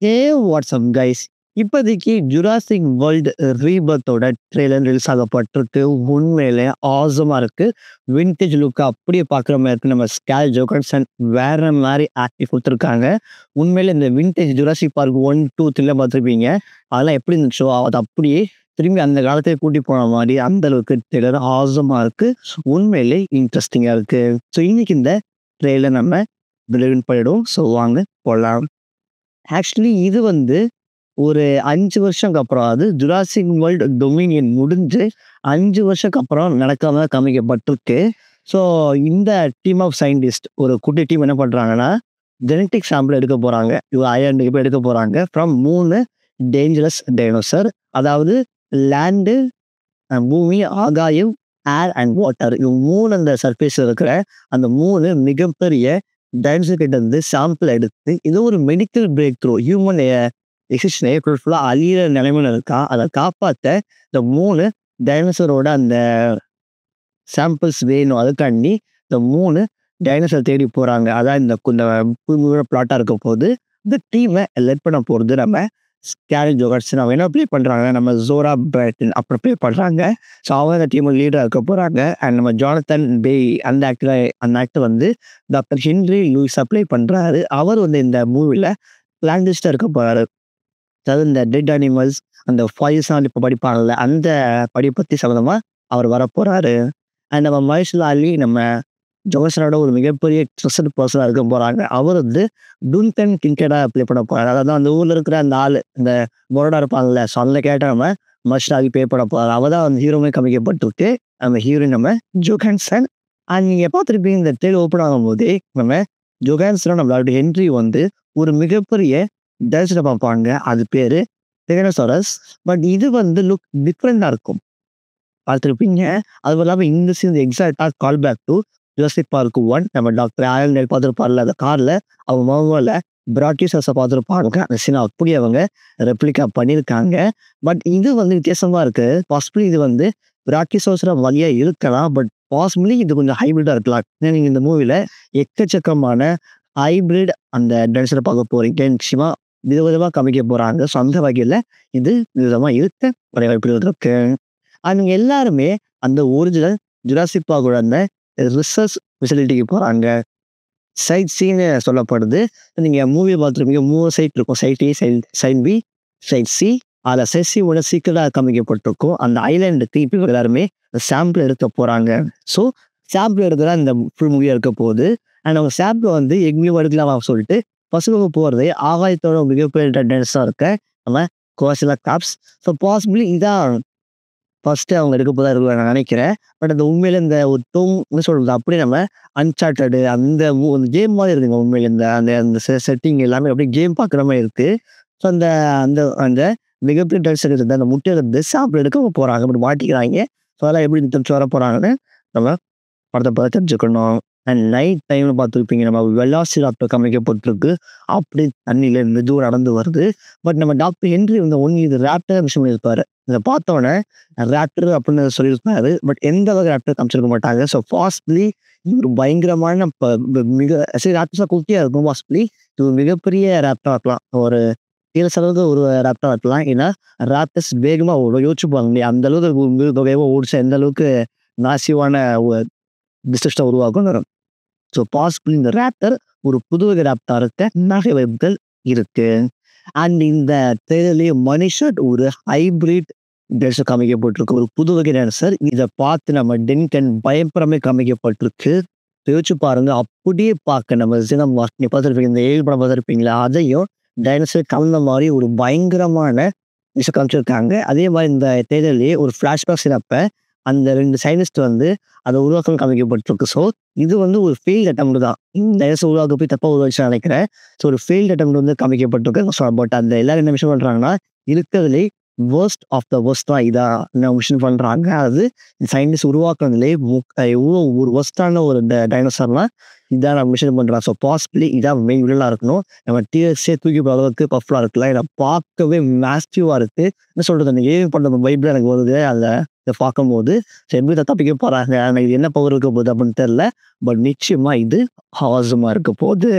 ஹே WhatsApp guys, இப்போதைக்கு Jurassic world ரீபர்த்தோட trailer release ஆகப்பட்டிருக்கு. உண்மையிலே ஆசமா இருக்கு. விண்டேஜ் லுக் அப்படியே பார்க்குற மாதிரி இருக்கு. நம்ம ஸ்கேல் ஜோகன்சன் வேற மாதிரி ஆக்டிவ் கொடுத்துருக்காங்க. உண்மையிலே இந்த விண்டேஜ் ஜுராசிக் பார்க் 1, 2, 3 பார்த்துருப்பீங்க. அதெல்லாம் எப்படி இருந்துச்சோ அது அப்படியே திரும்பி அந்த காலத்தையே கூட்டி போன மாதிரி அந்த அளவுக்கு ட்ரெய்லர் ஆசமா இருக்கு. உண்மையிலே இன்ட்ரெஸ்டிங்கா இருக்கு. ஸோ இன்னைக்கு இந்த ட்ரெய்லர் நம்ம ரிலீவ் பண்ணிடுவோம். ஸோ வாங்க போகலாம். ஆக்சுவலி இது வந்து ஒரு 5 வருஷம்க்கு அப்புறம், அது ஜுராசிக் வேர்ல்டு டொமினியன் முடிஞ்சு 5 வருஷத்துக்கு அப்புறம் நடக்காம காமிக்கப்பட்டிருக்கு. ஸோ இந்த டீம் ஆஃப் சயின்டிஸ்ட் ஒரு குட்டி டீம் என்ன பண்றாங்கன்னா, ஜெனடிக் சாம்பிள் எடுக்க போறாங்க. அயர்ன் இப்போ எடுக்க போறாங்க ஃப்ரம் 3 டேஞ்சரஸ் டைனோசர். அதாவது லேண்டு, பூமி, ஆகாயம், ஏர் அண்ட் வாட்டர். இது 3 அந்த சர்ஃபேஸ்ல இருக்கிற அந்த 3 மிகப்பெரிய டைனோசர் கிட்ட இருந்து சாம்பிள் எடுத்து, இது ஒரு மெடிக்கல் பிரேக் த்ரூ. ஹியூமன் எக்ஸிஸ்டனே ஃபுல்லா அழியிற நிலைமையில இருக்கா, அதை காப்பாற்ற இந்த 3 டைனோசரோட அந்த சாம்பிள்ஸ் வேணும். அதுக்காண்டி இந்த 3 டைனோசர் தேடி போறாங்க. அதான் இந்த பிளாட்டா இருக்க போது இந்த டீமை லெட் பண்ண போறது நம்ம ஸ்கேல் ஜோகன்சன். அவங்க என்ன ப்ளே பண்றாங்க, நம்ம ஜோரா பிரைட்டன் அப்புறம் ப்ளே பண்றாங்க. ஸோ அவங்க அந்த டீம் லீடரா இருக்க போறாங்க. அண்ட் நம்ம ஜானத்தன் பே அந்த ஆக்டர் வந்து டாக்டர் ஹென்ரி லூயிஸா ப்ளே பண்றாரு. அவர் வந்து இந்த மூவில பிளான்டிஸ்டா இருக்க போறாரு. அதாவது இந்த டெட் அனிமல்ஸ், அந்த ஃபாயில்ஸ்லாம் இப்போ படிப்பாங்கல்ல, அந்த பத்தி சம்மந்தமா அவர் வரப்போறாரு. அண்ட் நம்ம மஹேஷ்லா அலி நம்ம ஜோகன்சனோட ஒரு மிகப்பெரிய ட்ரஸ்டட் பர்சனாக இருக்க போறாங்க. அவர் வந்து டுன்டன் கிங்கடா ப்ளே பண்ண போறாரு. அதாவது அந்த ஊர்ல இருக்கிற அந்த ஆளு, இந்த பொரோடா இருப்பாங்கல்ல, ஸோ அந்த கேட்ட நம்ம மஹேஷ்லா அலி ப்ளே பண்ண போறாரு. அவர் தான் அந்த ஹீரோமே காமிக்கப்பட்டிருக்கு. அந்த ஹீரோயின் நம்ம ஜோகன்சன். அண்ட் நீங்க பார்த்துருப்பீங்க, இந்த ட்ரெயில் ஓப்பன் ஆகும்போதே நம்ம ஜோகன்சனும் நம்மளோட ஹென்றி வந்து ஒரு மிகப்பெரிய டைனோசரை பார்ப்பாங்க. அது பேரு டெகனோசாரஸ். பட் இது வந்து லுக் டிஃப்ரெண்டா இருக்கும், பார்த்துருப்பீங்க. அதுவும் இல்லாமல் இந்த scene exactly call back to Jurassic Park 1. நம்ம டாக்டர் ஆலன் டேல் பார்த்துருப்பார்ல, அந்த கார்ல அவங்க மொபைலில் பிராட்டியோசஸை பார்த்துருப்பாங்க. அந்த சீனை அப்படி அவங்க ரெப்ளிகா பண்ணியிருக்காங்க. பட் இது வந்து வித்தியாசமா இருக்கு. பாசிபிளி இது வந்து பிராட்டியோசர வழியா இருக்கலாம். பட் பாசிபிளி இது கொஞ்சம் ஹைபிரிடா இருக்கலாம். ஏன்னா நீங்க இந்த மூவில எக்கச்சக்கமான ஹைபிரிட் அந்த டைனோசரை பார்க்க போறீங்க. நிச்சயமா விதவிதமா காமிக்க போறாங்க. ஸோ அந்த வகையில இது விதமா இருக்க ஒரு வாய்ப்புகள் இருக்கு. அவங்க எல்லாருமே அந்த ஒரிஜினல் ஜுராசிக் பார்க்கோட அந்த ரிசர்ச் ஃபெசிலிட்டிக்கு போறாங்க. சைட் சீன்னு சொல்லப்படுது. நீங்க மூவி பார்த்துருப்பீங்க, 3 சைட் இருக்கும். சைட் ஏ, சைட் பி, சைட் சி. அதில் சைட் சி ஒன்று சீக்கிரமாக காமிக்கப்பட்டிருக்கும். அந்த ஐலாண்டுக்கு இப்போ எல்லாருமே சாம்பிள் எடுக்க போறாங்க. ஸோ சாம்பிள் எடுக்கிறதா இந்த ஃபுல் மூவியாக இருக்க போகுது. அண்ட் அவங்க சாம்பிள் வந்து எங்கேயும் எடுக்கலாம் சொல்லிட்டு பசங்க போகிறது ஆகாயத்தோட மிகப்பெரிய டைனோசரா இருக்க நம்ம கோசிலா காப்ஸ். ஸோ பாசிபிளி இதான் ஃபர்ஸ்ட்டு அவங்க எடுக்க போதா இருக்கு நான் நினைக்கிறேன். பட் அந்த உண்மையில இந்த ஒரு என்ன சொல்றது, அப்படியே நம்ம அன்சார்ட்டடு அந்த கேம் மாதிரி இருக்குங்க. உண்மையில இந்த அந்த அந்த செட்டிங் எல்லாமே அப்படியே கேம் பார்க்குற மாதிரி இருக்கு. ஸோ அந்த அந்த அந்த மிகப்பெரிய டைனோசர் இருந்து அந்த முட்டையை வந்து சாப்பிட எடுக்க போறாங்க. அப்படி மாட்டிக்கிறாங்க. ஸோ அதெல்லாம் எப்படி தப்பிச்சு வர போறாங்கன்னு நம்ம படத்தை பார்த்து தெரிஞ்சுக்கணும். அண்ட் நைட் டைம்ல பார்த்துருப்பீங்க, நம்ம வெலாசிராப்டர் காமிக்கப்பட்டிருக்கு. அப்படி தண்ணியில மெதுவாக நடந்து வருது. பட் நம்ம டாக்டர் ஹென்றி வந்து இது ரேப்டர் விஷயம் பண்ணியிருப்பாரு. இதை பார்த்தோன்னே ரேப்டர் அப்படின்னு சொல்லியிருப்பாரு. பட் எந்த வகை ரேப்டர் காமிச்சிருக்க மாட்டாங்க. ஸோ பாசிபிளி இது ஒரு பயங்கரமான மிக ரேப்டர்ஸாக குட்டியா இருக்கும். பாசிபிளி இது ஒரு மிகப்பெரிய ரேப்டரா இருக்கலாம். ஒரு 7 சதவீதம் ஒரு ரேப்டரா இருக்கலாம். ஏன்னா ரேப்டர்ஸ் வேகமா ஓடும். யோசிச்சுப்பாங்க இல்லையா, அந்த அளவுக்கு வேகமாக ஓடிச்சு எந்த அளவுக்கு நாசிவான டிஸ்டர்ஸ்டா உருவாக்கும். ஸோ பாசிபிள் இந்த ரேப்டர் ஒரு புது வகை ரேப்டரா இருக்க நிறைய வாய்ப்புகள் இருக்கு. அண்ட் இந்த ட்ரெய்லர்லயே மனுஷன் ஒரு ஹைபிரிட் டைனோசர் காமிக்கப்பட்டிருக்கு. ஒரு புது வகை டைனோசர். இதை பார்த்து நம்ம டென்டன் பயங்கரமே காமிக்கப்பட்டிருக்கு. யோசிச்சு பாருங்க, அப்படியே பார்க்க நம்ம சினமார்க் நீ பார்த்துருப்பீங்க, இந்த 7 படம் பார்த்துருப்பீங்களா, அதையும் டைனோசர் கலந்த மாதிரி ஒரு பயங்கரமான விஷயம் காமிச்சிருக்காங்க. அதே மாதிரி இந்த ட்ரெய்லர்லயே ஒரு ஃபிளாஷ்பேக் சீனப்ப அந்த 2 சயின்டிஸ்ட் வந்து அதை உருவாக்கம் காமிக்கப்பட்டிருக்கு. ஸோ இது வந்து ஒரு ஃபெயில்ட் அட்டெம்ப்ட் தான். இந்த டைனோசர் உருவாக்க போய் தப்பா உருவாச்சு நினைக்கிறேன். ஸோ ஒரு ஃபெயில்ட் அட்டெம்ப்ட் வந்து காமிக்கப்பட்டிருக்கு. ஸோ பட் அந்த எல்லாரும் என்ன விஷயம் பண்றாங்கன்னா, இருக்கிறதுலே வேர்ஸ்ட் ஆஃப் த வேர்ஸ்ட் தான் இதா விஷயம் பண்றாங்க. அது சயின்டிஸ்ட் உருவாக்குறதுலே எவ்வளோ ஒரு ஒர்ஸ்டான ஒரு டைனோசர்லாம் இதான் நம்ம விஷயம் பண்றாங்க. ஸோ பாசிபிளி இதான் மெயின் வில்லனா இருக்கணும். நம்ம டிஎஸ்ஏ தூக்கி போகிற அளவுக்கு பஃப்லாம் இருக்குல்ல, இதை பார்க்கவே மேசிவா இருக்கு. என்ன சொல்றது, அந்த ஏவி பண்ற வைப்ல எனக்கு வருது. அதை இதை பார்க்கும்போது எப்படி தப்பிக்க போறாங்க, எனக்கு இது என்ன பவர் இருக்க போகுது அப்படின்னு தெரியல. பட் நிச்சயமா இது ஹாசமா இருக்க போகுது.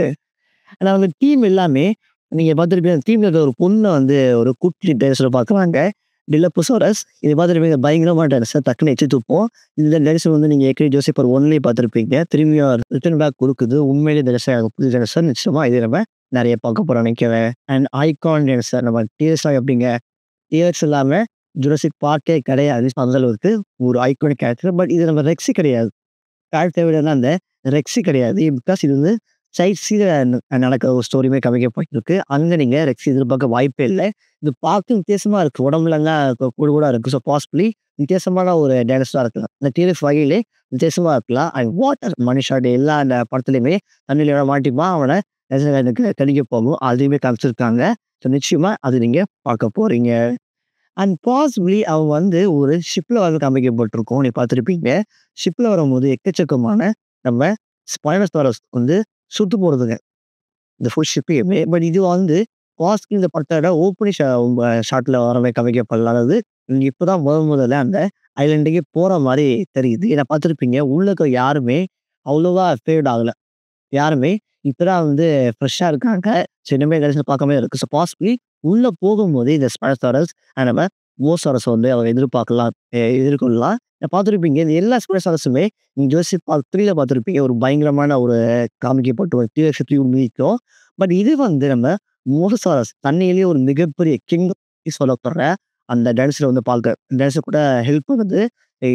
ஆனா அவங்க டீம் எல்லாமே நீங்க பார்த்துருப்பீங்க டீம்ல இருக்க ஒரு பொண்ண வந்து ஒரு குட்டி டைனோசர பார்க்குறாங்க. டிலோபோசாரஸ். இது பார்த்துருப்பீங்க பயங்கரமான டைனோசர். டக்குனு எச்சி துப்பும். இந்த டைனோசர் வந்து நீங்க ஏற்கனவே ஜோசியர் 1லயே பார்த்துருப்பீங்க. திரும்பியும் ரிட்டர்ன் பேக் குடுக்குது. உண்மையிலேயே டைனோசர் புது டைனோசர் நிச்சயமா இதே நம்ம நெறைய பார்க்க போறோம்னு நினைக்கிறேன். அண்ட் ஐகான் டைனோசர் நம்ம டிஎஸ்லாம் எப்படிங்க? டிஎஸ் இல்லாம ஜுராசிக் பார்க்கே கிடையாது. அந்த அளவுக்கு ஒரு ஐகானிக் கேரக்டர். பட் இது நம்ம ரெக்ஸி கிடையாது. கேரக்டர விடனா அந்த ரெக்ஸி கிடையாது. பிகாஸ் இது வந்து சைட்ஸில நடக்கிற ஒரு ஸ்டோரியுமே காமிக்கப்பட்டிருக்கு. அங்க நீங்க ரெக்ஸி எதிர்பார்க்க வாய்ப்பே இல்ல. இது பார்க்க வித்தியாசமா இருக்கு. உடம்புலலாம் கூடு கூடா இருக்கு. ஸோ பாசிபிலி வித்தியாசமான ஒரு டைனோசரா இருக்கலாம். இந்த டிஎஸ் வகையிலே வித்தியாசமா இருக்கலாம். அண்ட் வாட்டர் மனுஷாட எல்லா அந்த படத்துலயுமே தண்ணில மாட்டிப்பான். அவன எனக்கு கடிக்க போகும். அதையுமே காமிச்சிருக்காங்க. ஸோ நிச்சயமா அது நீங்க பார்க்க போறீங்க. அண்ட் பாசிபிலி அவன் வந்து ஒரு ஷிப்ல வந்து காமிக்கப்பட்டிருக்கும். நீங்க பார்த்துருப்பீங்க. ஷிப்ல வரும்போது எக்கச்சக்கமான நம்ம ஸ்பைனோசாரஸ் வந்து சுத்து போடுதுங்க. இந்த ஃபுல் ஷிப்பையுமே. பட் இது வந்து பாஸ்ட்லி இந்த படத்தோட ஓப்பனிங் ஷாட்ல வர மாரி காமிக்கப்படல. அதாவது நீங்க இப்பதான் முதல்ல அந்த ஐலேண்டுக்கே போற மாரி தெரியுது. ஏன்னா பார்த்துருப்பீங்க. உள்ள இருக்க யாருமே அவ்வளவா ஃபேட் ஆகல. யாருமே இப்பதான் வந்து ஃப்ரெஷ்ஷா இருக்காங்க. சின்னமே கடைசில பார்க்காம இருக்கு. ஸோ பாசிபிலி உள்ள போகும்போது இந்த ஸ்பைனோசாரஸ் நம்ம மோசாரஸ் வந்து அவங்க எதிர்பார்க்கலாம் எதிர்கொள்ளலாம். பார்த்துருப்பீங்க. இந்த எல்லா ஸ்பைனோசாரஸுமே நீங்க ஜோராசிக் பார்க் 3ல பார்த்துருப்பீங்க. ஒரு பயங்கரமான ஒரு காமிக்கப்பட்ட ஒரு தீவிர மீட்டும். பட் இது வந்து நம்ம மோசசாரஸ் தண்ணியிலேயே ஒரு மிகப்பெரிய கிங் சொல்லப்படுற அந்த டைனோசர வந்து பார்க்க டைனோசர் கூட ஹெல்ப் பண்ணுது.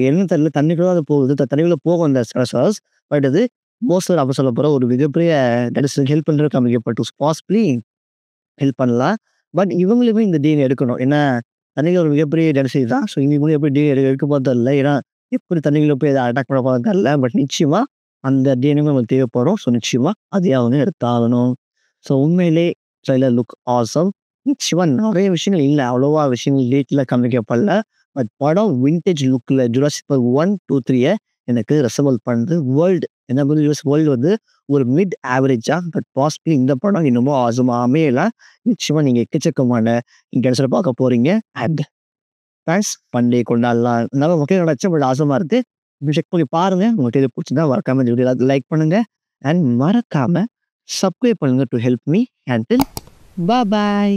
என்னன்னு தெரியல. தண்ணிக்குள்ள தான் அது போகுது. தண்ணிக்குள்ள போகும் அந்த ஸ்பைனோசாரஸ். பட் அது மோஸ்டர் அப்ப சொல்லப்போற ஒரு மிகப்பெரிய டைனோசருக்கு ஹெல்ப் பண்றதுக்கு காமிக்கப்பட்டு பாசிபிலி ஹெல்ப் பண்ணலாம். பட் இவங்களுமே இந்த டீன் எடுக்கணும். ஏன்னா, தண்ணில ஒரு மிகப்பெரிய டைனோசர் தான். ஸோ இவங்களும் எப்படி டீன் எடுக்க போறது தெரியல. ஏன்னா, எப்படி தண்ணிக்குள்ள போய் அட்டாக் பண்ண போறது தெரியல. பட் நிச்சயமா அந்த டீனுமே நமக்கு தேவைப்படும். ஸோ நிச்சயமா அதையும் அவங்க எடுத்தாகணும். ஸோ உண்மையிலே ட்ரெய்லர் லுக் ஆசம். நிச்சயமா நெறைய விஷயங்கள் இல்ல. அவ்வளவா விஷயங்கள் டீட்டெயிலா காமிக்கப்படல. பட் படம் வின்டேஜ் லுக்ல ஜுராசிக் பார்க் 1, 2, 3 எனக்கு ரெசெம்பிள் பண்ணுது. வேர்ல்டு என்ன மாதிரி வேர்ல்டு வந்து ஒரு மிட் ஆவரேஜா பட் பாசிபிலி இந்த படம் இன்னமும் ஆசமா அமையல. நிச்சயமா நீங்க எக்கச்சக்கமான டைனோசர பார்க்க போறீங்க. அண்ட் தேங்க்ஸ் பண்டிகை கொண்டாடலாம். நல்லா முக்கியம் நடந்துச்சு. பட் ஆசமா இருக்கு. செக் பண்ணி பாருங்க. உங்களுக்கு இது பிடிச்சிருந்தா மறக்காம இந்த வீடியோ லைக் பண்ணுங்க. அண்ட் மறக்காம சப்ஸ்கிரைப் பண்ணுங்க to help me. Until bye.